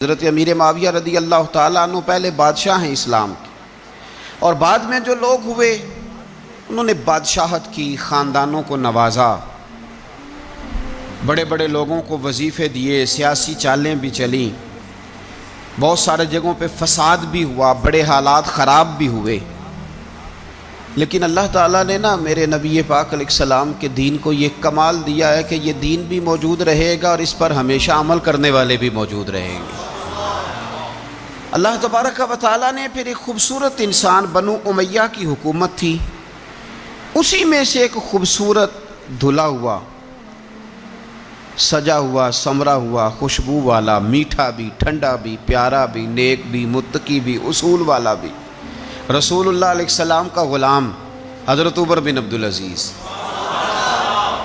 حضرت امیر معاویہ رضی اللہ تعالیٰ عنہ پہلے بادشاہ ہیں اسلام کے، اور بعد میں جو لوگ ہوئے انہوں نے بادشاہت کی، خاندانوں کو نوازا، بڑے بڑے لوگوں کو وظیفے دیے، سیاسی چالیں بھی چلیں، بہت سارے جگہوں پہ فساد بھی ہوا، بڑے حالات خراب بھی ہوئے، لیکن اللہ تعالیٰ نے میرے نبی پاک علیہ السلام کے دین کو یہ کمال دیا ہے کہ یہ دین بھی موجود رہے گا اور اس پر ہمیشہ عمل کرنے والے بھی موجود رہیں گے۔ اللہ تبارک و تعالیٰ نے پھر ایک خوبصورت انسان بنو امیہ کی حکومت تھی، اسی میں سے ایک خوبصورت دھلا ہوا، سجا ہوا، سمرا ہوا، خوشبو والا، میٹھا بھی، ٹھنڈا بھی، پیارا بھی، نیک بھی، متقی بھی، اصول والا بھی، رسول اللہ علیہ السلام کا غلام حضرت عمر بن عبدالعزیز۔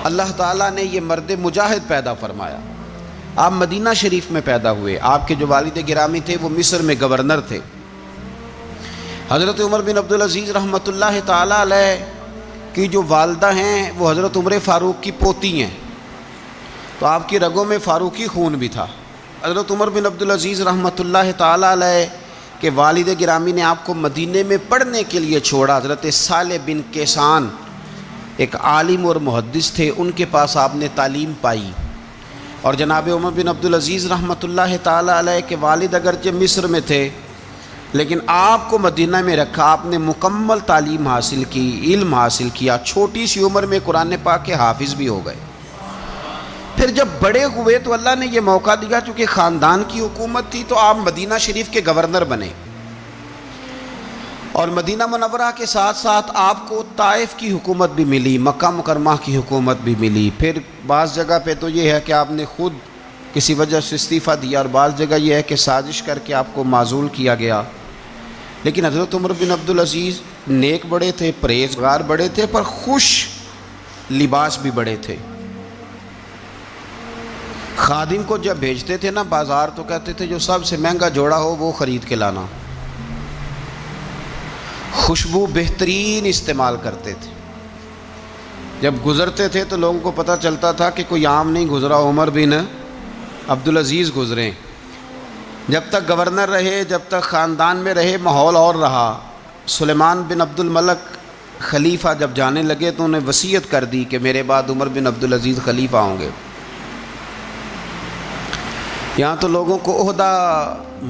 اللہ تعالیٰ نے یہ مرد مجاہد پیدا فرمایا۔ آپ مدینہ شریف میں پیدا ہوئے، آپ کے جو والد گرامی تھے وہ مصر میں گورنر تھے۔ حضرت عمر بن عبدالعزیز رحمۃ اللہ تعالیٰ علیہ کی جو والدہ ہیں وہ حضرت عمر فاروق کی پوتی ہیں، تو آپ کی رگوں میں فاروقی خون بھی تھا۔ حضرت عمر بن عبدالعزیز رحمۃ اللہ تعالیٰ علیہ کہ والد گرامی نے آپ کو مدینے میں پڑھنے کے لیے چھوڑا۔ حضرت صالح بن کیسان ایک عالم اور محدث تھے، ان کے پاس آپ نے تعلیم پائی، اور جناب عمر بن عبدالعزیز رحمۃ اللہ تعالیٰ علیہ کے والد اگرچہ مصر میں تھے لیکن آپ کو مدینہ میں رکھا، آپ نے مکمل تعلیم حاصل کی، علم حاصل کیا، چھوٹی سی عمر میں قرآن پاک کے حافظ بھی ہو گئے۔ پھر جب بڑے ہوئے تو اللہ نے یہ موقع دیا، چونکہ خاندان کی حکومت تھی تو آپ مدینہ شریف کے گورنر بنے، اور مدینہ منورہ کے ساتھ ساتھ آپ کو طائف کی حکومت بھی ملی، مکہ مکرمہ کی حکومت بھی ملی۔ پھر بعض جگہ پہ تو یہ ہے کہ آپ نے خود کسی وجہ سے استعفیٰ دیا، اور بعض جگہ یہ ہے کہ سازش کر کے آپ کو معزول کیا گیا۔ لیکن حضرت عمر بن عبدالعزیز نیک بڑے تھے، پرہیزگار بڑے تھے، پر خوش لباس بھی بڑے تھے۔ خادم کو جب بھیجتے تھے بازار تو کہتے تھے جو سب سے مہنگا جوڑا ہو وہ خرید کے لانا۔ خوشبو بہترین استعمال کرتے تھے، جب گزرتے تھے تو لوگوں کو پتہ چلتا تھا کہ کوئی عام نہیں گزرا، عمر بن عبدالعزیز گزرے۔ جب تک گورنر رہے، جب تک خاندان میں رہے، ماحول اور رہا۔ سلیمان بن عبد الملک خلیفہ جب جانے لگے تو انہیں وصیت کر دی کہ میرے بعد عمر بن عبدالعزیز خلیفہ ہوں گے۔ یہاں تو لوگوں کو عہدہ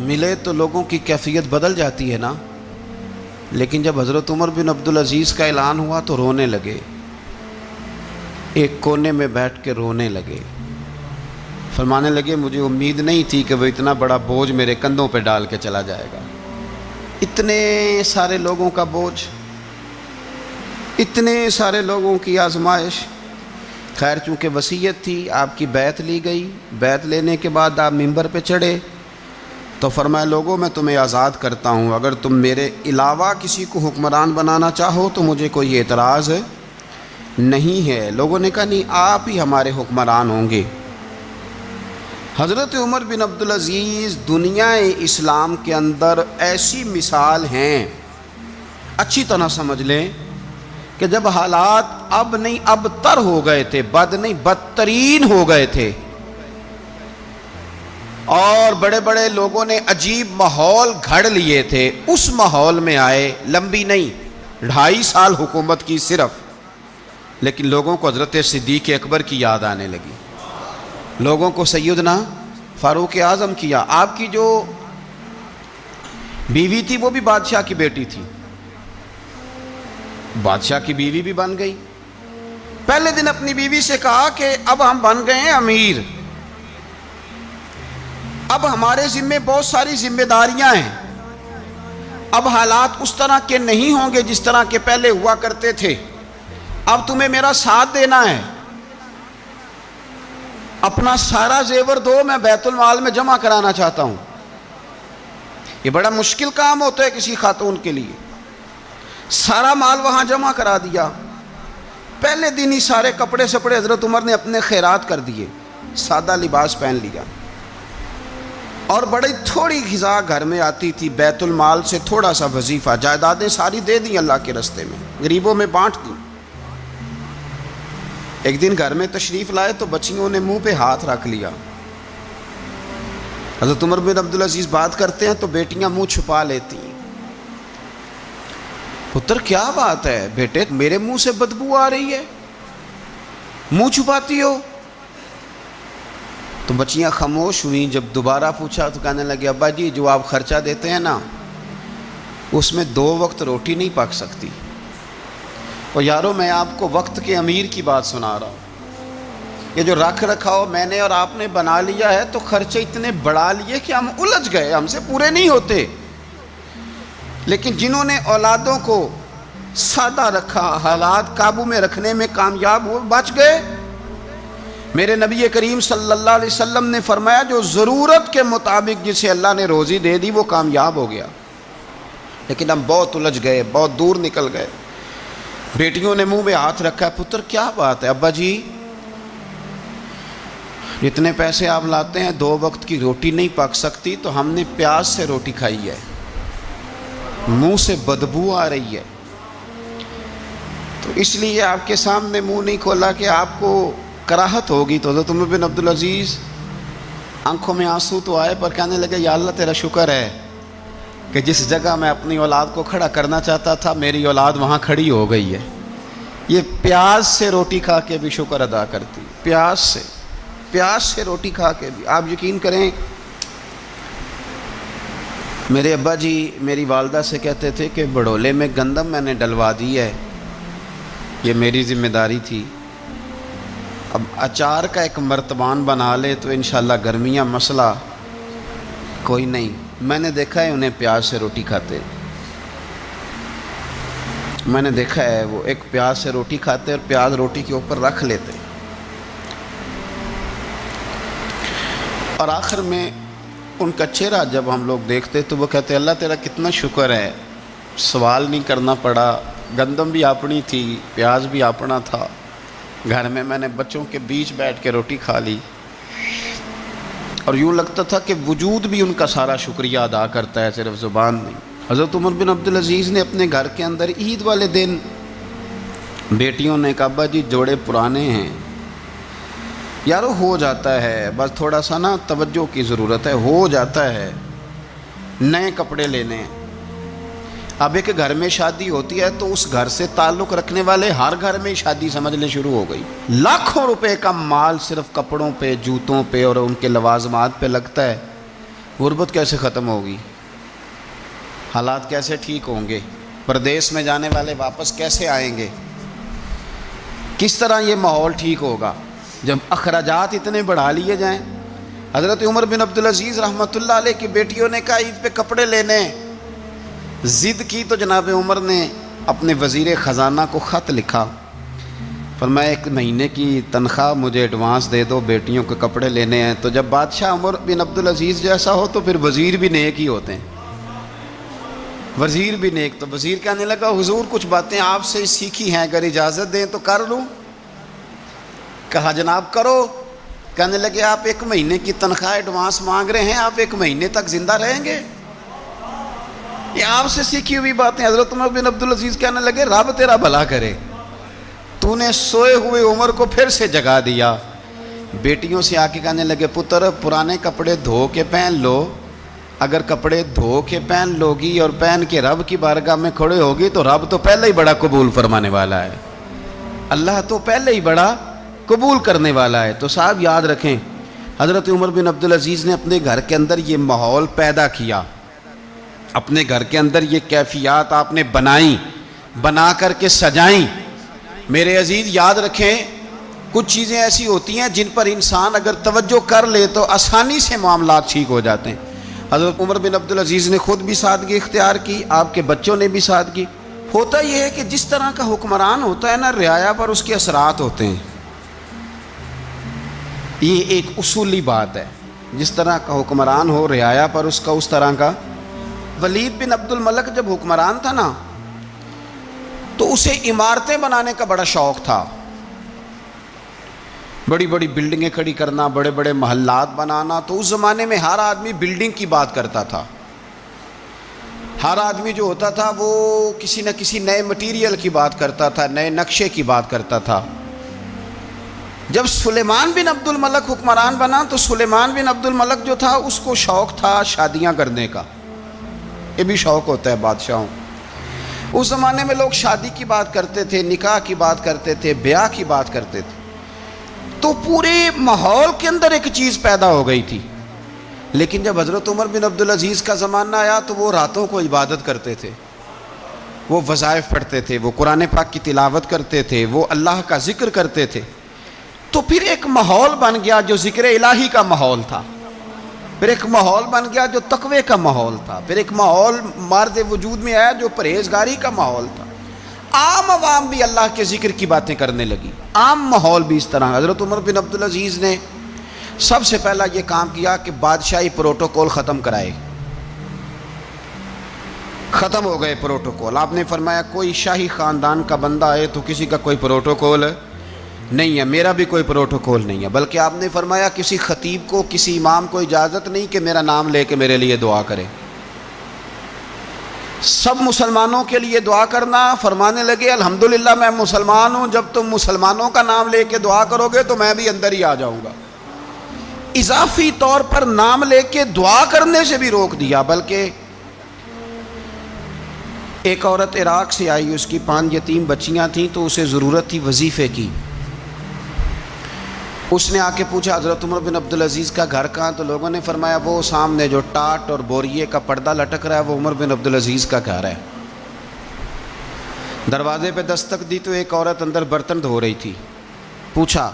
ملے تو لوگوں کی کیفیت بدل جاتی ہے لیکن جب حضرت عمر بن عبدالعزیز کا اعلان ہوا تو رونے لگے، ایک کونے میں بیٹھ کے رونے لگے، فرمانے لگے مجھے امید نہیں تھی کہ وہ اتنا بڑا بوجھ میرے کندھوں پہ ڈال کے چلا جائے گا۔ اتنے سارے لوگوں کا بوجھ، اتنے سارے لوگوں کی آزمائش۔ خیر چونکہ وصیت تھی، آپ کی بیعت لی گئی۔ بیعت لینے کے بعد آپ منبر پہ چڑھے تو فرمایا لوگوں میں تمہیں آزاد کرتا ہوں، اگر تم میرے علاوہ کسی کو حکمران بنانا چاہو تو مجھے کوئی اعتراض نہیں ہے۔ لوگوں نے کہا نہیں، آپ ہی ہمارے حکمران ہوں گے۔ حضرت عمر بن عبدالعزیز دنیا اسلام کے اندر ایسی مثال ہیں، اچھی طرح سمجھ لیں کہ جب حالات اب نہیں اب تر ہو گئے تھے، بد نہیں بدترین ہو گئے تھے، اور بڑے بڑے لوگوں نے عجیب ماحول گھڑ لیے تھے، اس ماحول میں آئے، لمبی نہیں 2.5 سال حکومت کی صرف، لیکن لوگوں کو حضرت صدیق اکبر کی یاد آنے لگی، لوگوں کو سیدنا فاروق اعظم کیا۔ آپ کی جو بیوی تھی وہ بھی بادشاہ کی بیٹی تھی، بادشاہ کی بیوی بھی بن گئی۔ پہلے دن اپنی بیوی سے کہا کہ اب ہم بن گئے ہیں امیر، اب ہمارے ذمے بہت ساری ذمہ داریاں ہیں، اب حالات اس طرح کے نہیں ہوں گے جس طرح کے پہلے ہوا کرتے تھے، اب تمہیں میرا ساتھ دینا ہے، اپنا سارا زیور دو، میں بیت المال میں جمع کرانا چاہتا ہوں۔ یہ بڑا مشکل کام ہوتا ہے کسی خاتون کے لیے، سارا مال وہاں جمع کرا دیا۔ پہلے دن ہی سارے کپڑے سپڑے حضرت عمر نے اپنے خیرات کر دیے، سادہ لباس پہن لیا، اور بڑی تھوڑی غذا گھر میں آتی تھی، بیت المال سے تھوڑا سا وظیفہ، جائیدادیں ساری دے دیں اللہ کے رستے میں، غریبوں میں بانٹ دیں۔ ایک دن گھر میں تشریف لائے تو بچیوں نے منہ پہ ہاتھ رکھ لیا، حضرت عمر بن عبدالعزیز بات کرتے ہیں تو بیٹیاں منہ چھپا لیتی ہیں. پتر کیا بات ہے بیٹے، میرے منہ سے بدبو آ رہی ہے، منہ چھپاتی ہو؟ تو بچیاں خاموش ہوئیں. جب دوبارہ پوچھا تو کہنے لگے ابا جی جو آپ خرچہ دیتے ہیں نا اس میں 2 وقت روٹی نہیں پک سکتی. اور یارو میں آپ کو وقت کے امیر کی بات سنا رہا ہوں. یہ جو رکھ رکھاؤ میں نے اور آپ نے بنا لیا ہے تو خرچے اتنے بڑھا لیے کہ ہم الجھ گئے، ہم سے پورے نہیں ہوتے. لیکن جنہوں نے اولادوں کو سادہ رکھا، حالات قابو میں رکھنے میں کامیاب ہوئے، بچ گئے. میرے نبی کریم صلی اللہ علیہ وسلم نے فرمایا جو ضرورت کے مطابق جسے اللہ نے روزی دے دی وہ کامیاب ہو گیا. لیکن ہم بہت الجھ گئے، بہت دور نکل گئے. بیٹیوں نے منہ میں ہاتھ رکھا. پتر کیا بات ہے ابا جی، جتنے پیسے آپ لاتے ہیں 2 وقت کی روٹی نہیں پک سکتی، تو ہم نے پیاز سے روٹی کھائی ہے، منہ سے بدبو آ رہی ہے. تو اس لیے آپ کے سامنے منہ نہیں کھولا کہ آپ کو کراہت ہوگی. تو حضرت عمر بن عبدالعزیز آنکھوں میں آنسو تو آئے پر کہنے لگے یا اللہ تیرا شکر ہے کہ جس جگہ میں اپنی اولاد کو کھڑا کرنا چاہتا تھا میری اولاد وہاں کھڑی ہو گئی ہے. یہ پیاز سے روٹی کھا کے بھی شکر ادا کرتی، پیاز سے روٹی کھا کے بھی. آپ یقین کریں میرے ابا جی میری والدہ سے کہتے تھے کہ بڑولے میں گندم میں نے ڈلوا دی ہے، یہ میری ذمہ داری تھی. اب اچار کا ایک مرتبان بنا لے تو انشاءاللہ گرمیاں مسئلہ کوئی نہیں. میں نے دیکھا ہے انہیں پیاز سے روٹی کھاتے، میں نے دیکھا ہے وہ ایک پیاز سے روٹی کھاتے اور پیاز روٹی کے اوپر رکھ لیتے. اور آخر میں ان کا چہرہ جب ہم لوگ دیکھتے تو وہ کہتے اللہ تیرا کتنا شکر ہے، سوال نہیں کرنا پڑا، گندم بھی اپنی تھی، پیاز بھی اپنا تھا، گھر میں نے بچوں کے بیچ بیٹھ کے روٹی کھا لی. اور یوں لگتا تھا کہ وجود بھی ان کا سارا شکریہ ادا کرتا ہے، صرف زبان نہیں. حضرت عمر بن عبدالعزیز نے اپنے گھر کے اندر عید والے دن بیٹیوں نے کہا ابا جی جوڑے پرانے ہیں، یارو ہو جاتا ہے، بس تھوڑا سا نا توجہ کی ضرورت ہے، ہو جاتا ہے، نئے کپڑے لینے ہیں. اب ایک گھر میں شادی ہوتی ہے تو اس گھر سے تعلق رکھنے والے ہر گھر میں شادی سمجھ لے شروع ہو گئی. لاکھوں روپے کا مال صرف کپڑوں پہ، جوتوں پہ اور ان کے لوازمات پہ لگتا ہے. غربت کیسے ختم ہوگی؟ حالات کیسے ٹھیک ہوں گے؟ پردیس میں جانے والے واپس کیسے آئیں گے؟ کس طرح یہ ماحول ٹھیک ہوگا جب اخراجات اتنے بڑھا لیے جائیں؟ حضرت عمر بن عبدالعزیز رحمۃ اللہ علیہ کی بیٹیوں نے کہا عید پہ کپڑے لینے، ضد کی تو جناب عمر نے اپنے وزیر خزانہ کو خط لکھا، فرمایا 1 مہینے کی تنخواہ مجھے ایڈوانس دے دو، بیٹیوں کے کپڑے لینے ہیں. تو جب بادشاہ عمر بن عبدالعزیز جیسا ہو تو پھر وزیر بھی نیک ہی ہوتے ہیں، وزیر بھی نیک. تو وزیر کہنے لگا حضور کچھ باتیں آپ سے سیکھی ہیں، اگر اجازت دیں تو کر لوں. کہا جناب کرو. کہنے لگے آپ 1 مہینے کی تنخواہ ایڈوانس مانگ رہے ہیں، آپ 1 مہینے تک زندہ رہیں گے؟ یہ آپ سے سیکھی ہوئی باتیں. حضرت عمر بن عبدالعزیز کہنے لگے رب تیرا بھلا کرے، تو نے سوئے ہوئے عمر کو پھر سے جگا دیا. بیٹیوں سے آ کے کہنے لگے پتر پرانے کپڑے دھو کے پہن لو، اگر کپڑے دھو کے پہن لوگی اور پہن کے رب کی بارگاہ میں کھڑے ہوگی تو رب تو پہلے ہی بڑا قبول فرمانے والا ہے، اللہ تو پہلے ہی بڑا قبول کرنے والا ہے. تو صاحب یاد رکھیں حضرت عمر بن عبدالعزیز نے اپنے گھر کے اندر یہ ماحول پیدا کیا، اپنے گھر کے اندر یہ کیفیات آپ نے بنائیں، بنا کر کے سجائیں. میرے عزیز یاد رکھیں کچھ چیزیں ایسی ہوتی ہیں جن پر انسان اگر توجہ کر لے تو آسانی سے معاملات ٹھیک ہو جاتے ہیں. حضرت عمر بن عبدالعزیز نے خود بھی سادگی اختیار کی، آپ کے بچوں نے بھی سادگی. ہوتا یہ ہے کہ جس طرح کا حکمران ہوتا ہے نا رعایا پر اس کے اثرات ہوتے ہیں. یہ ایک اصولی بات ہے، جس طرح کا حکمران ہو رعایا پر اس کا اس طرح کا. ولید بن عبد الملک جب حکمران تھا نا تو اسے عمارتیں بنانے کا بڑا شوق تھا، بڑی بڑی بلڈنگیں کھڑی کرنا، بڑے بڑے محلات بنانا. تو اس زمانے میں ہر آدمی بلڈنگ کی بات کرتا تھا، ہر آدمی جو ہوتا تھا وہ کسی نہ کسی نئے مٹیریل کی بات کرتا تھا، نئے نقشے کی بات کرتا تھا. جب سلیمان بن عبد الملک حکمران بنا تو سلیمان بن عبد الملک جو تھا اس کو شوق تھا شادیاں کرنے کا. یہ بھی شوق ہوتا ہے بادشاہوں. اس زمانے میں لوگ شادی کی بات کرتے تھے, نکاح کی بات کرتے تھے, بیاہ کی بات کرتے تھے. تو پورے ماحول کے اندر ایک چیز پیدا ہو گئی تھی. لیکن جب حضرت عمر بن عبدالعزیز کا زمانہ آیا تو وہ راتوں کو عبادت کرتے تھے, وہ وظائف پڑھتے تھے, وہ قرآن پاک کی تلاوت کرتے تھے, وہ اللہ کا ذکر کرتے تھے. تو پھر ایک ماحول بن گیا جو ذکر الہی کا ماحول تھا, پھر ایک ماحول بن گیا جو تقوی کا ماحول تھا, پھر ایک ماحول مارد وجود میں آیا جو پرہیزگاری کا ماحول تھا. عام عوام بھی اللہ کے ذکر کی باتیں کرنے لگی, عام ماحول بھی اس طرح. حضرت عمر بن عبدالعزیز نے سب سے پہلا یہ کام کیا کہ بادشاہی پروٹوکول ختم کرائے. ختم ہو گئے پروٹوکول. آپ نے فرمایا کوئی شاہی خاندان کا بندہ آئے تو کسی کا کوئی پروٹوکول نہیں ہے, میرا بھی کوئی پروٹوکول نہیں ہے. بلکہ آپ نے فرمایا کسی خطیب کو, کسی امام کو اجازت نہیں کہ میرا نام لے کے میرے لیے دعا کرے. سب مسلمانوں کے لیے دعا کرنا. فرمانے لگے الحمدللہ میں مسلمان ہوں, جب تم مسلمانوں کا نام لے کے دعا کرو گے تو میں بھی اندر ہی آ جاؤں گا. اضافی طور پر نام لے کے دعا کرنے سے بھی روک دیا. بلکہ ایک عورت عراق سے آئی, اس کی 5 یتیم بچیاں تھیں تو اسے ضرورت تھی وظیفے کی. اس نے آ کے پوچھا حضرت عمر بن عبدالعزیز کا گھر کہاں؟ تو لوگوں نے فرمایا وہ سامنے جو ٹاٹ اور بوریے کا پردہ لٹک رہا ہے وہ عمر بن عبدالعزیز کا گھر ہے. دروازے پہ دستک دی تو ایک عورت اندر برتن دھو رہی تھی. پوچھا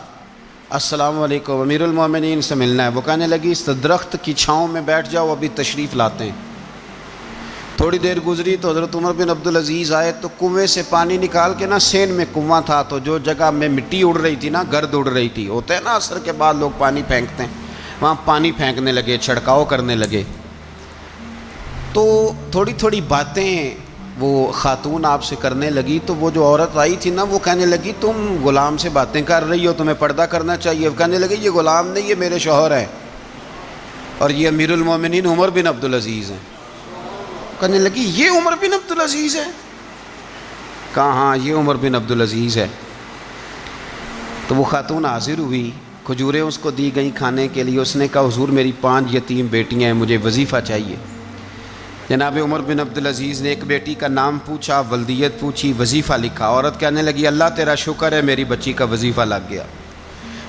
السلام علیکم, امیر المومنین سے ملنا ہے. وہ کہنے لگی اس درخت کی چھاؤں میں بیٹھ جاؤ, ابھی تشریف لاتے ہیں. تھوڑی دیر گزری تو حضرت عمر بن عبدالعزیز آئے تو کنویں سے پانی نکال کے نا, سین میں کنواں تھا تو جو جگہ میں مٹی اڑ رہی تھی نا, گرد اڑ رہی تھی, ہوتا ہے نا عصر کے بعد لوگ پانی پھینکتے ہیں, وہاں پانی پھینکنے لگے, چھڑکاؤ کرنے لگے. تو تھوڑی تھوڑی باتیں وہ خاتون آپ سے کرنے لگی. تو وہ جو عورت آئی تھی نا وہ کہنے لگی تم غلام سے باتیں کر رہی ہو, تمہیں پردہ کرنا چاہیے. وہ کہنے لگی یہ غلام نہیں, یہ میرے شوہر ہیں اور یہ امیر المومنین عمر بن عبدالعزیز ہیں. کہنے لگی یہ عمر بن عبدالعزیز ہے؟ کہا ہاں یہ عمر بن عبدالعزیز ہے. تو وہ خاتون حاضر ہوئی, کھجوریں اس کو دی گئیں کھانے کے لیے. اس نے کہا حضور میری 5 یتیم بیٹیاں ہیں, مجھے وظیفہ چاہیے. جناب عمر بن عبدالعزیز نے ایک بیٹی کا نام پوچھا, ولدیت پوچھی, وظیفہ لکھا. عورت کہنے لگی اللہ تیرا شکر ہے میری بچی کا وظیفہ لگ گیا.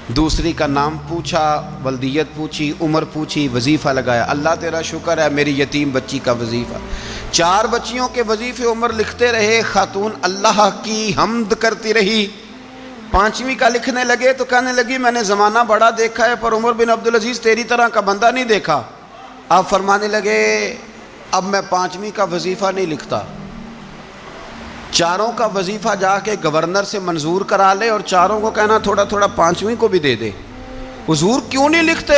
دوسری کا نام پوچھا, ولدیت پوچھی, عمر پوچھی, وظیفہ لگایا. اللہ تیرا شکر ہے میری یتیم بچی کا وظیفہ. 4 بچیوں کے وظیفے عمر لکھتے رہے. خاتون اللہ کی حمد کرتی رہی. 5ویں کا لکھنے لگے تو کہنے لگی میں نے زمانہ بڑا دیکھا ہے پر عمر بن عبدالعزیز تیری طرح کا بندہ نہیں دیکھا. آپ فرمانے لگے اب میں 5ویں کا وظیفہ نہیں لکھتا, 4 کا وظیفہ جا کے گورنر سے منظور کرا لے اور 4 کو کہنا تھوڑا تھوڑا 5ویں کو بھی دے دے. حضور کیوں نہیں لکھتے؟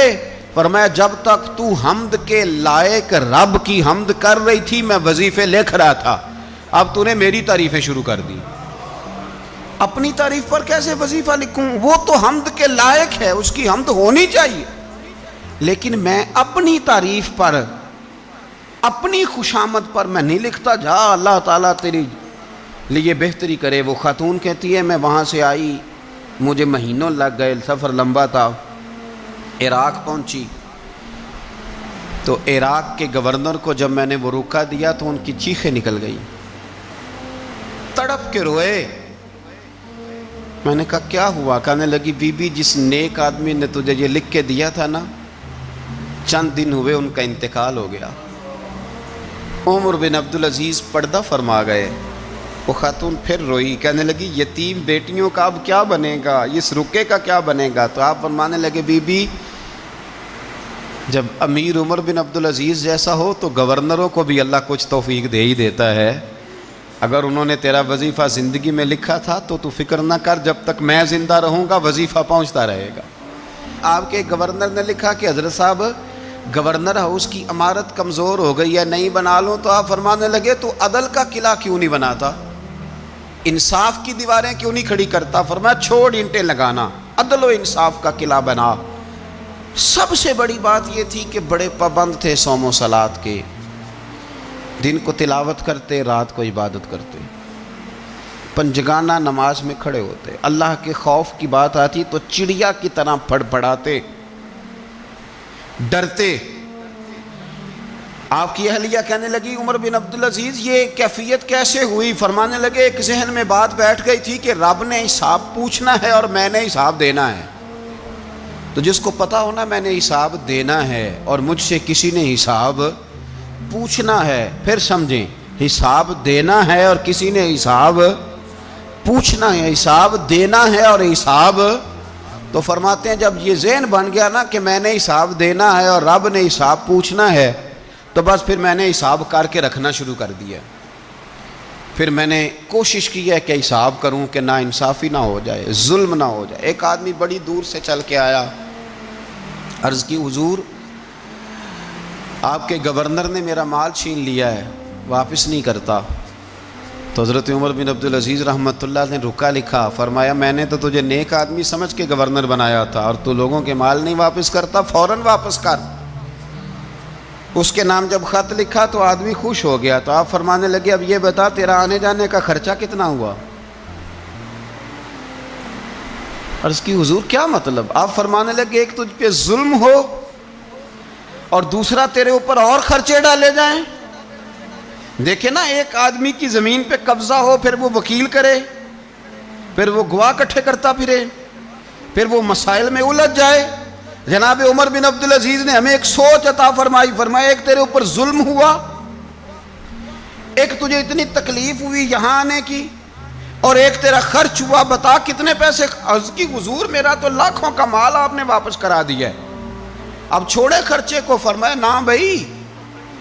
فرمایا جب تک تو حمد کے لائق رب کی حمد کر رہی تھی میں وظیفے لکھ رہا تھا, اب تو نے میری تعریفیں شروع کر دی. اپنی تعریف پر کیسے وظیفہ لکھوں؟ وہ تو حمد کے لائق ہے, اس کی حمد ہونی چاہیے. لیکن میں اپنی تعریف پر, اپنی خوشامد پر میں نہیں لکھتا. جا اللہ تعالیٰ تیری لیے بہتری کرے. وہ خاتون کہتی ہے میں وہاں سے آئی, مجھے مہینوں لگ گئے, سفر لمبا تھا. عراق پہنچی تو عراق کے گورنر کو جب میں نے وہ روکا دیا تو ان کی چیخیں نکل گئی, تڑپ کے روئے. میں نے کہا کیا ہوا؟ کہنے لگی بی بی جس نیک آدمی نے تجھے یہ لکھ کے دیا تھا نا, چند دن ہوئے ان کا انتقال ہو گیا. عمر بن عبدالعزیز پردہ فرما گئے. وہ خاتون پھر روئی, کہنے لگی یتیم بیٹیوں کا اب کیا بنے گا, اس رکے کا کیا بنے گا؟ تو آپ فرمانے لگے بی بی جب امیر عمر بن عبدالعزیز جیسا ہو تو گورنروں کو بھی اللہ کچھ توفیق دے ہی دیتا ہے. اگر انہوں نے تیرا وظیفہ زندگی میں لکھا تھا تو فکر نہ کر, جب تک میں زندہ رہوں گا وظیفہ پہنچتا رہے گا. آپ کے گورنر نے لکھا کہ حضرت صاحب گورنر ہاؤس کی عمارت کمزور ہو گئی ہے, نہیں بنا لوں. تو آپ فرمانے لگے تو عدل کا قلعہ کیوں نہیں بناتا, انصاف کی دیواریں کیوں نہیں کھڑی کرتا؟ فرمایا چھوڑ اینٹیں لگانا, عدل و انصاف کا قلعہ بنا. سب سے بڑی بات یہ تھی کہ بڑے پابند تھے صوم و صلات کے, دن کو تلاوت کرتے, رات کو عبادت کرتے. پنجگانہ نماز میں کھڑے ہوتے، اللہ کے خوف کی بات آتی تو چڑیا کی طرح پھڑ پھڑاتے، ڈرتے۔ آپ کی اہلیہ کہنے لگی عمر بن عبدالعزیز یہ کیفیت کیسے ہوئی؟ فرمانے لگے ایک ذہن میں بات بیٹھ گئی تھی کہ رب نے حساب پوچھنا ہے اور میں نے حساب دینا ہے، تو جس کو پتا ہونا میں نے حساب دینا ہے اور مجھ سے کسی نے حساب پوچھنا ہے، پھر سمجھیں حساب دینا ہے اور کسی نے حساب پوچھنا ہے، حساب دینا ہے اور حساب، تو فرماتے ہیں جب یہ ذہن بن گیا نا کہ میں نے حساب دینا ہے اور رب نے حساب پوچھنا ہے، تو بس پھر میں نے حساب کر کے رکھنا شروع کر دیا۔ پھر میں نے کوشش کی ہے کہ حساب کروں کہ نا انصافی نہ ہو جائے، ظلم نہ ہو جائے۔ ایک آدمی بڑی دور سے چل کے آیا، عرض کی حضور آپ کے گورنر نے میرا مال چھین لیا ہے، واپس نہیں کرتا۔ تو حضرت عمر بن عبدالعزیز رحمۃ اللہ نے رکا لکھا، فرمایا میں نے تو تجھے نیک آدمی سمجھ کے گورنر بنایا تھا اور تو لوگوں کے مال نہیں واپس کرتا، فوراً واپس کر۔ اس کے نام جب خط لکھا تو آدمی خوش ہو گیا، تو آپ فرمانے لگے اب یہ بتا تیرا آنے جانے کا خرچہ کتنا ہوا؟ عرض کی حضور کیا مطلب؟ آپ فرمانے لگے ایک تجھ پہ ظلم ہو اور دوسرا تیرے اوپر اور خرچے ڈالے جائیں۔ دیکھیں نا، ایک آدمی کی زمین پہ قبضہ ہو، پھر وہ وکیل کرے، پھر وہ گواہ اکٹھے کرتا پھرے، پھر وہ مسائل میں الجھ جائے۔ جناب عمر بن عبدالعزیز نے ہمیں ایک سوچ عطا فرمائی، فرمایا ایک تیرے اوپر ظلم ہوا، ایک تجھے اتنی تکلیف ہوئی یہاں آنے کی، اور ایک تیرا خرچ ہوا، بتا کتنے پیسے؟ عرض کی حضور میرا تو لاکھوں کا مال آپ نے واپس کرا دیا ہے، اب چھوڑے خرچے کو۔ فرمایا نا بھائی،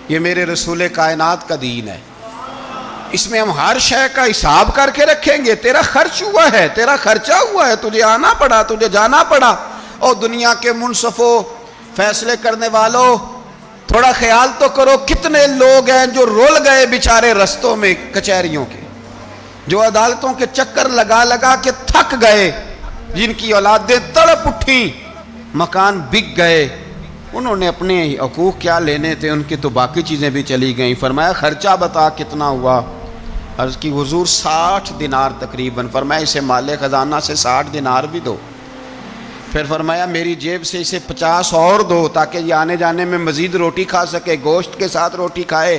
یہ میرے رسول کائنات کا دین ہے، اس میں ہم ہر شے کا حساب کر کے رکھیں گے۔ تیرا خرچ ہوا ہے، تیرا خرچہ ہوا ہے، تجھے آنا پڑا، تجھے جانا پڑا۔ اور دنیا کے منصفوں، فیصلے کرنے والوں، تھوڑا خیال تو کرو کتنے لوگ ہیں جو رول گئے بیچارے رستوں میں کچہریوں کے، جو عدالتوں کے چکر لگا لگا کے تھک گئے، جن کی اولادیں تڑپ اٹھیں، مکان بک گئے، انہوں نے اپنے حقوق کیا لینے تھے، ان کی تو باقی چیزیں بھی چلی گئیں۔ فرمایا خرچہ بتا کتنا ہوا؟ عرض کی حضور 60 دینار تقریباً۔ فرمایا اسے مال خزانہ سے 60 دینار بھی دو۔ پھر فرمایا میری جیب سے اسے 50 اور دو تاکہ یہ آنے جانے میں مزید روٹی کھا سکے، گوشت کے ساتھ روٹی کھائے۔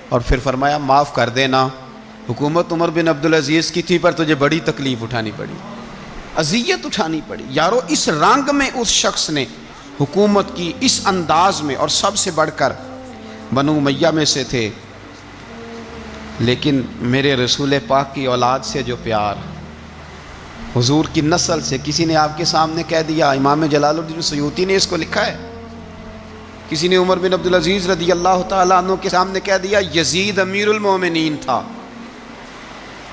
اور پھر فرمایا معاف کر دینا، حکومت عمر بن عبدالعزیز کی تھی پر تجھے بڑی تکلیف اٹھانی پڑی، اذیت اٹھانی پڑی۔ یارو اس رنگ میں اس شخص نے حکومت کی، اس انداز میں، اور سب سے بڑھ کر بنو امیہ میں سے تھے، لیکن میرے رسول پاک کی اولاد سے جو پیار، حضور کی نسل سے، کسی نے آپ کے سامنے کہہ دیا، امام جلال الدین سیوطی نے اس کو لکھا ہے، کسی نے عمر بن عبدالعزیز رضی اللہ تعالیٰ عنہ کے سامنے کہہ دیا یزید امیر المومنین تھا،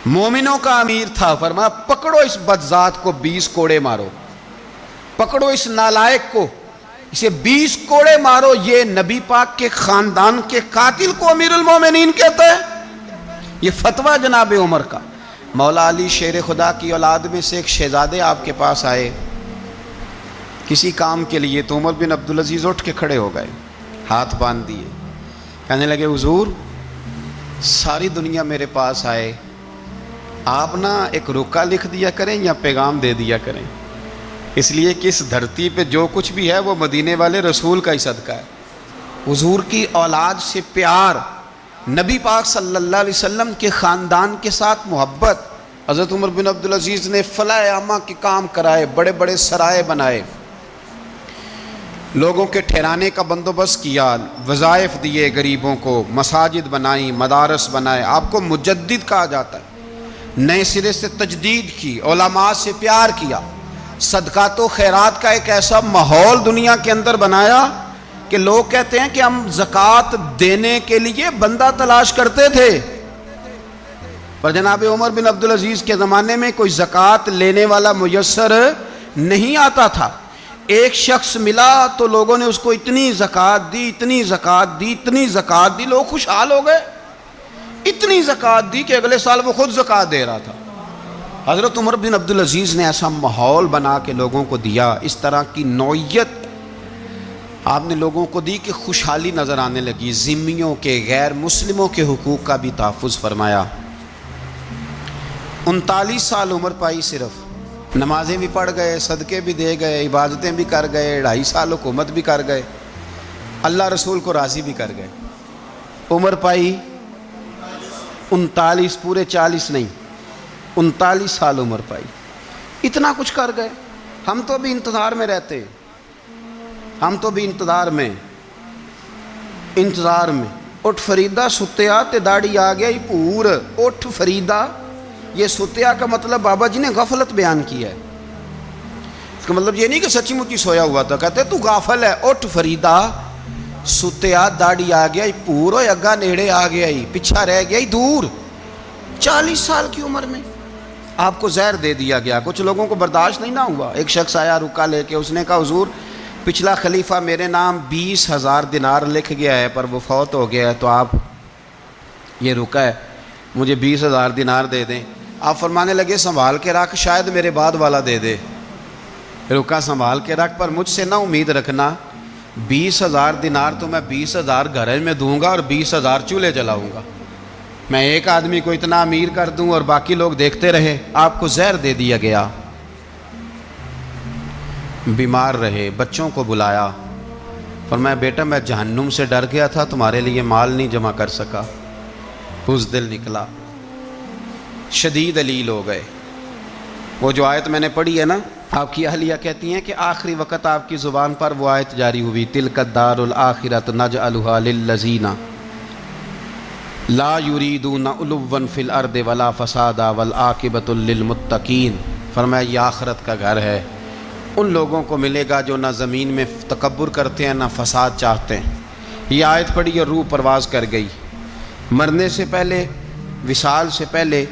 مومنوں کا امیر تھا۔ فرمایا پکڑو اس بدذات کو 20 کوڑے مارو، پکڑو اس نالائق کو، اسے 20 کوڑے مارو۔ یہ نبی پاک کے خاندان کے قاتل کو امیر المومنین کہتا ہے؟ یہ فتویٰ جناب عمر کا۔ مولا علی شیر خدا کی اولاد میں سے ایک شہزادے آپ کے پاس آئے کسی کام کے لیے، تو عمر بن عبدالعزیز اٹھ کے کھڑے ہو گئے، ہاتھ باندھ دیے، کہنے لگے حضور ساری دنیا میرے پاس آئے، آپ نا ایک رکا لکھ دیا کریں یا پیغام دے دیا کریں، اس لیے کہ اس دھرتی پہ جو کچھ بھی ہے وہ مدینے والے رسول کا ہی صدقہ ہے۔ حضور کی اولاد سے پیار، نبی پاک صلی اللہ علیہ وسلم کے خاندان کے ساتھ محبت۔ حضرت عمر بن عبدالعزیز نے فلاح عامہ کے کام کرائے، بڑے بڑے سرائے بنائے، لوگوں کے ٹھہرانے کا بندوبست کیا، وظائف دیے غریبوں کو، مساجد بنائیں، مدارس بنائے۔ آپ کو مجدد کہا جاتا ہے، نئے سرے سے تجدید کی، علماء سے پیار کیا، صدقات و خیرات کا ایک ایسا ماحول دنیا کے اندر بنایا کہ لوگ کہتے ہیں کہ ہم زکوٰۃ دینے کے لیے بندہ تلاش کرتے تھے، پر جناب عمر بن عبدالعزیز کے زمانے میں کوئی زکوٰۃ لینے والا میسر نہیں آتا تھا۔ ایک شخص ملا تو لوگوں نے اس کو اتنی زکوٰۃ دی، اتنی زکوٰۃ دی، اتنی زکوٰۃ دی، لوگ خوشحال ہو گئے، اتنی زکوٰۃ دی کہ اگلے سال وہ خود زکوٰۃ دے رہا تھا۔ حضرت عمر بن عبدالعزیز نے ایسا ماحول بنا کے لوگوں کو دیا، اس طرح کی نوعیت آپ نے لوگوں کو دی کہ خوشحالی نظر آنے لگی، ذمیوں کے، غیر مسلموں کے حقوق کا بھی تحفظ فرمایا۔ 39 سال عمر پائی صرف، نمازیں بھی پڑھ گئے، صدقے بھی دے گئے، عبادتیں بھی کر گئے، 2.5 سال حکومت بھی کر گئے، اللہ رسول کو راضی بھی کر گئے۔ عمر پائی 39، پورے 40 نہیں، 39 سال عمر پائی، اتنا کچھ کر گئے۔ ہم تو بھی انتظار میں رہتے، ہم تو بھی انتظار میں۔ اٹھ فریدا ستیا تے داڑھی آ گیا ہی پور، اٹھ فریدا، یہ ستیا کا مطلب بابا جی نے غفلت بیان کیا ہے۔ اس کا مطلب یہ نہیں کہ سچی مچی سویا ہوا تھا، کہتے تو غافل ہے۔ اٹھ فریدا ستیا داڑھی آ گیا ہی پور، اور اگا نیڑے آ گیا ہی، پیچھا رہ گیا ہی دور۔ 40 سال کی عمر میں آپ کو زہر دے دیا گیا۔ کچھ لوگوں کو برداشت نہیں نہ ہوا۔ ایک شخص آیا رکا لے کے، اس نے کہا حضور پچھلا خلیفہ میرے نام 20,000 دینار لکھ گیا ہے، پر وہ فوت ہو گیا ہے، تو آپ یہ رکا ہے، مجھے 20,000 دینار دے دیں۔ آپ فرمانے لگے سنبھال کے رکھ، شاید میرے بعد والا دے دے۔ رکا سنبھال کے رکھ، پر مجھ سے نہ امید رکھنا 20,000 دینار تو میں 20,000 گھر میں دوں گا اور 20,000 چولہے جلاؤں گا۔ میں ایک آدمی کو اتنا امیر کر دوں اور باقی لوگ دیکھتے رہے۔ آپ کو زہر دے دیا گیا، بیمار رہے، بچوں کو بلایا، فرمایا بیٹا میں جہنم سے ڈر گیا تھا، تمہارے لیے مال نہیں جمع کر سکا۔ بزدل نکلا، شدید علیل ہو گئے۔ وہ جو آیت میں نے پڑھی ہے نا، آپ کی اہلیہ کہتی ہیں کہ آخری وقت آپ کی زبان پر وہ آیت جاری ہوئی، تلک الدار الآخرۃ نجعلھا للذین لا یریدون علوا فی الارض ولا فسادا والعاقبۃ للمتقین۔ فرمایا یہ آخرت کا گھر ہے، ان لوگوں کو ملے گا جو نہ زمین میں تکبر کرتے ہیں نہ فساد چاہتے ہیں۔ یہ آیت پڑھی اور روح پرواز کر گئی۔ مرنے سے پہلے، وصال سے پہلے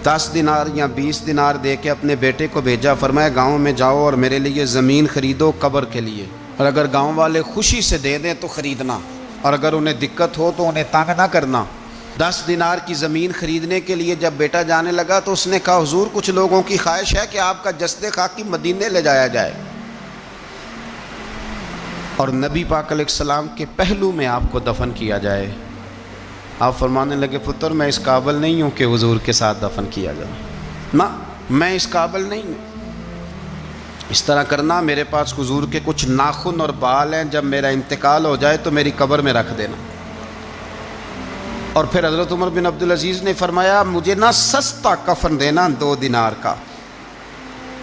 10 دینار یا 20 دینار دے کے اپنے بیٹے کو بھیجا، فرمایا گاؤں میں جاؤ اور میرے لیے زمین خریدو قبر کے لیے، اور اگر گاؤں والے خوشی سے دے دیں تو خریدنا، اور اگر انہیں دقت ہو تو انہیں تنگ نہ کرنا۔ 10 دینار کی زمین خریدنے کے لیے جب بیٹا جانے لگا تو اس نے کہا حضور کچھ لوگوں کی خواہش ہے کہ آپ کا جسد خاکی مدینے لے جایا جائے اور نبی پاک علیہ السلام کے پہلو میں آپ کو دفن کیا جائے۔ آپ فرمانے لگے پتر میں اس قابل نہیں ہوں کہ حضور کے ساتھ دفن کیا جائے، نہ میں اس قابل نہیں ہوں۔ اس طرح کرنا، میرے پاس حضور کے کچھ ناخن اور بال ہیں، جب میرا انتقال ہو جائے تو میری قبر میں رکھ دینا۔ اور پھر حضرت عمر بن عبدالعزیز نے فرمایا مجھے نہ سستا کفن دینا 2 دینار کا،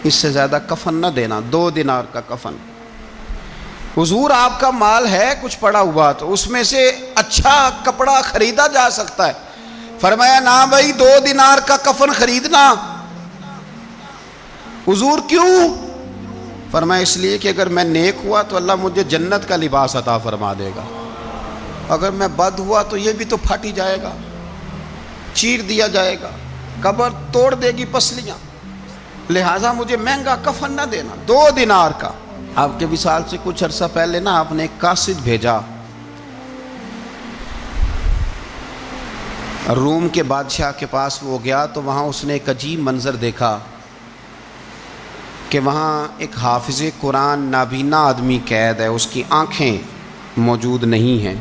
اس سے زیادہ کفن نہ دینا، 2 دینار کا کفن۔ حضور آپ کا مال ہے کچھ پڑا ہوا تو اس میں سے اچھا کپڑا خریدا جا سکتا ہے۔ فرمایا نہ بھائی 2 دینار کا کفن خریدنا۔ حضور کیوں؟ فرمایا اس لیے کہ اگر میں نیک ہوا تو اللہ مجھے جنت کا لباس عطا فرما دے گا، اگر میں بد ہوا تو یہ بھی تو پھٹ ہی جائے گا، چیر دیا جائے گا، قبر توڑ دے گی پسلیاں، لہٰذا مجھے مہنگا کفن نہ دینا، 2 دینار کا۔ آپ کے وصال سے کچھ عرصہ پہلے نا آپ نے ایک قاصد بھیجا، روم کے بادشاہ کے پاس وہ گیا تو وہاں اس نے ایک عجیب منظر دیکھا کہ وہاں ایک حافظ قرآن نابینا آدمی قید ہے، اس کی آنکھیں موجود نہیں ہیں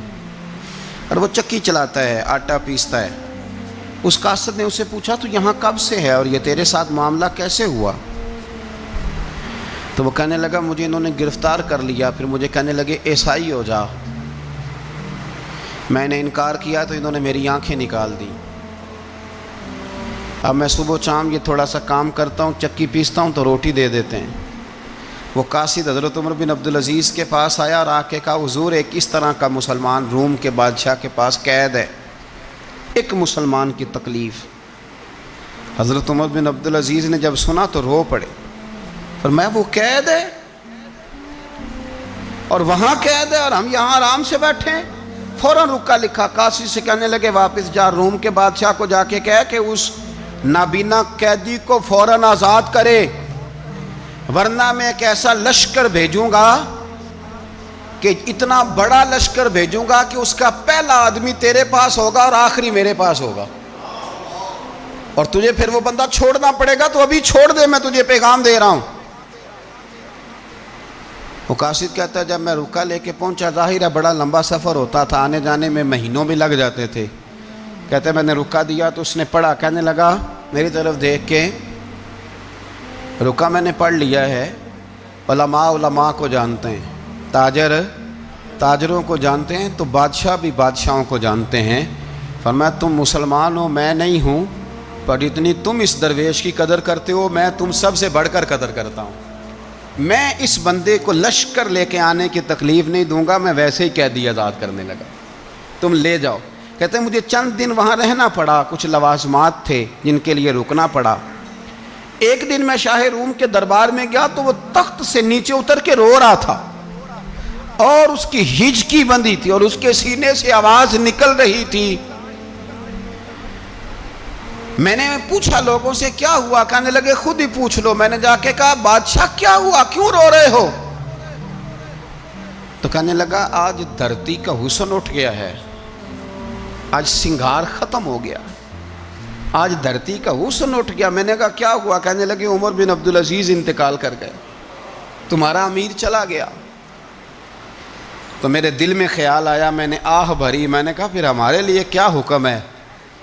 اور وہ چکی چلاتا ہے، آٹا پیستا ہے۔ اس قاصد نے اسے پوچھا تو یہاں کب سے ہے اور یہ تیرے ساتھ معاملہ کیسے ہوا؟ تو وہ کہنے لگا مجھے انہوں نے گرفتار کر لیا، پھر مجھے کہنے لگے عیسائی ہو جا، میں نے انکار کیا تو انہوں نے میری آنکھیں نکال دی۔ اب میں صبح شام یہ تھوڑا سا کام کرتا ہوں، چکی پیستا ہوں تو روٹی دے دیتے ہیں۔ وہ قاصد حضرت عمر بن عبدالعزیز کے پاس آیا اور آ کے کہا حضور ایک اس طرح کا مسلمان روم کے بادشاہ کے پاس قید ہے، ایک مسلمان کی تکلیف۔ حضرت عمر بن عبدالعزیز نے جب سنا تو رو پڑے، فرمایا وہ قید ہے اور وہاں قید ہے اور ہم یہاں آرام سے بیٹھے ہیں۔ فوراً رکا لکھا، قاصد سے کہنے لگے واپس جا، روم کے بادشاہ کو جا کے کہہ کہ اس نابینا قیدی کو فوراً آزاد کرے، ورنہ میں ایک ایسا لشکر بھیجوں گا کہ اتنا بڑا لشکر بھیجوں گا کہ اس کا پہلا آدمی تیرے پاس ہوگا اور آخری میرے پاس ہوگا، اور تجھے پھر وہ بندہ چھوڑنا پڑے گا، تو ابھی چھوڑ دے، میں تجھے پیغام دے رہا ہوں۔ وہ قاصد کہتا ہے جب میں رکا لے کے پہنچا، ظاہر ہے بڑا لمبا سفر ہوتا تھا، آنے جانے میں مہینوں بھی لگ جاتے تھے، کہتے میں نے رکا دیا تو اس نے پڑھا، کہنے لگا میری طرف دیکھ کے، رکا میں نے پڑھ لیا ہے، علماء علماء کو جانتے ہیں، تاجر تاجروں کو جانتے ہیں، تو بادشاہ بھی بادشاہوں کو جانتے ہیں۔ فرمایا تم مسلمان ہو، میں نہیں ہوں، پر اتنی تم اس درویش کی قدر کرتے ہو، میں تم سب سے بڑھ کر قدر کرتا ہوں۔ میں اس بندے کو لشکر لے کے آنے کی تکلیف نہیں دوں گا، میں ویسے ہی قیدی آزاد کرنے لگا، تم لے جاؤ۔ کہتے ہیں مجھے چند دن وہاں رہنا پڑا، کچھ لوازمات تھے جن کے لیے رکنا پڑا۔ ایک دن میں شاہ روم کے دربار میں گیا تو وہ تخت سے نیچے اتر کے رو رہا تھا، اور اس کی ہچکی بندھی تھی اور اس کے سینے سے آواز نکل رہی تھی۔ میں نے پوچھا لوگوں سے کیا ہوا، کہنے لگے خود ہی پوچھ لو۔ میں نے جا کے کہا بادشاہ کیا ہوا، کیوں رو رہے ہو؟ تو کہنے لگا آج دھرتی کا حسن اٹھ گیا ہے، آج سنگار ختم ہو گیا، آج دھرتی کا حسن اٹھ گیا۔ میں نے کہا کیا ہوا؟ کہنے لگے عمر بن عبدالعزیز انتقال کر گئے، تمہارا امیر چلا گیا۔ تو میرے دل میں خیال آیا، میں نے آہ بھری، میں نے کہا پھر ہمارے لیے کیا حکم ہے؟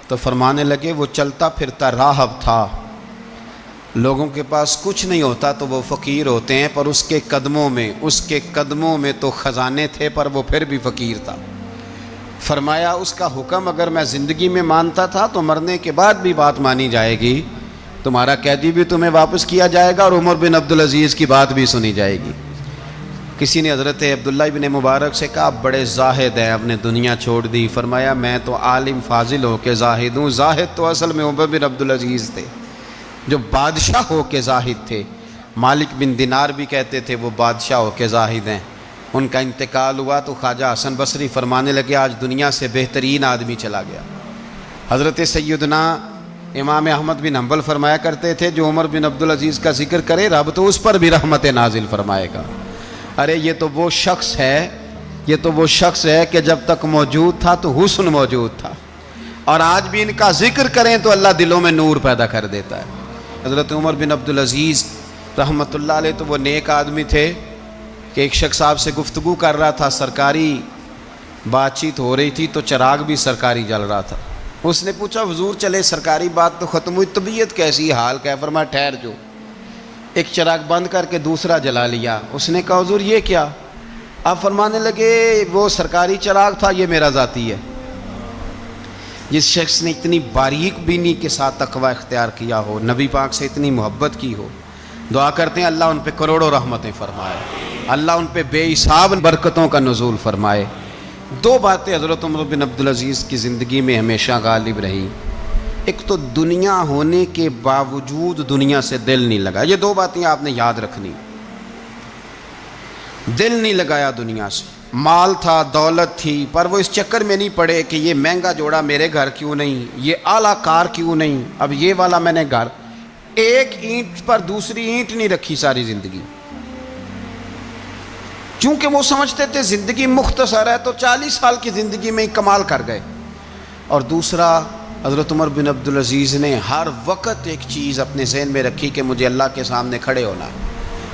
تو فرمانے لگے وہ چلتا پھرتا راہب تھا، لوگوں کے پاس کچھ نہیں ہوتا تو وہ فقیر ہوتے ہیں، پر اس کے قدموں میں تو خزانے تھے، پر وہ پھر بھی فقیر تھا۔ فرمایا اس کا حکم اگر میں زندگی میں مانتا تھا تو مرنے کے بعد بھی بات مانی جائے گی، تمہارا قیدی بھی تمہیں واپس کیا جائے گا اور عمر بن عبدالعزیز کی بات بھی سنی جائے گی۔ کسی نے حضرت عبداللہ بن مبارک سے کہا آپ بڑے زاہد ہیں، آپ نے دنیا چھوڑ دی۔ فرمایا میں تو عالم فاضل ہو کے زاہد ہوں، زاہد تو اصل میں عمر بن عبدالعزیز تھے جو بادشاہ ہو کے زاہد تھے۔ مالک بن دینار بھی کہتے تھے وہ بادشاہ ہو کے زاہد ہیں۔ ان کا انتقال ہوا تو خواجہ حسن بصری فرمانے لگے آج دنیا سے بہترین آدمی چلا گیا۔ حضرت سیدنا امام احمد بن حنبل فرمایا کرتے تھے جو عمر بن عبدالعزیز کا ذکر کرے رب تو اس پر بھی رحمت نازل فرمائے گا۔ ارے یہ تو وہ شخص ہے کہ جب تک موجود تھا تو حسن موجود تھا، اور آج بھی ان کا ذکر کریں تو اللہ دلوں میں نور پیدا کر دیتا ہے۔ حضرت عمر بن عبدالعزیز رحمۃ اللہ علیہ تو وہ نیک آدمی تھے کہ ایک شخص آپ سے گفتگو کر رہا تھا، سرکاری بات چیت ہو رہی تھی تو چراغ بھی سرکاری جل رہا تھا۔ اس نے پوچھا حضور چلے سرکاری بات تو ختم ہوئی، طبیعت کیسی، حال کیا؟ فرمایا ٹھہر جو، ایک چراغ بند کر کے دوسرا جلا لیا۔ اس نے کہا حضور یہ کیا؟ آپ فرمانے لگے وہ سرکاری چراغ تھا، یہ میرا ذاتی ہے۔ جس شخص نے اتنی باریک بینی کے ساتھ تقوی اختیار کیا ہو، نبی پاک سے اتنی محبت کی ہو، دعا کرتے ہیں اللہ ان پہ کروڑوں رحمتیں فرمائے، اللہ ان پہ بے حساب برکتوں کا نزول فرمائے۔ دو باتیں حضرت عمر بن عبدالعزیز کی زندگی میں ہمیشہ غالب رہی، ایک تو دنیا ہونے کے باوجود دنیا سے دل نہیں لگا، یہ دو باتیں آپ نے یاد رکھنی۔ دل نہیں لگایا دنیا سے، مال تھا، دولت تھی، پر وہ اس چکر میں نہیں پڑے کہ یہ مہنگا جوڑا میرے گھر کیوں نہیں، یہ اعلیٰ کار کیوں نہیں، اب یہ والا میں نے گھر، ایک اینٹ پر دوسری اینٹ نہیں رکھی ساری زندگی، چونکہ وہ سمجھتے تھے زندگی مختصر ہے تو 40 سال کی زندگی میں ہی کمال کر گئے۔ اور دوسرا حضرت عمر بن عبدالعزیز نے ہر وقت ایک چیز اپنے ذہن میں رکھی کہ مجھے اللہ کے سامنے کھڑے ہونا ہے،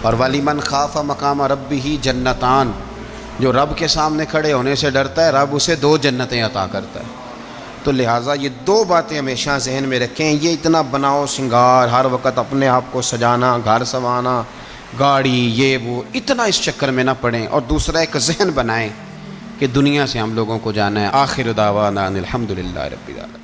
اور وَلِمَنْ خَافَ مَقَامَ رَبِّهِ جَنَّتَانِ، جو رب کے سامنے کھڑے ہونے سے ڈرتا ہے رب اسے 2 جنتیں عطا کرتا ہے۔ تو لہٰذا یہ 2 باتیں ہمیشہ ذہن میں رکھیں، یہ اتنا بناؤ سنگار، ہر وقت اپنے آپ کو سجانا، گھر سنوارنا، گاڑی، یہ وہ، اتنا اس چکر میں نہ پڑیں، اور دوسرا ایک ذہن بنائیں کہ دنیا سے ہم لوگوں کو جانا ہے۔ آخر دعوانا الحمدللہ رب العالمین۔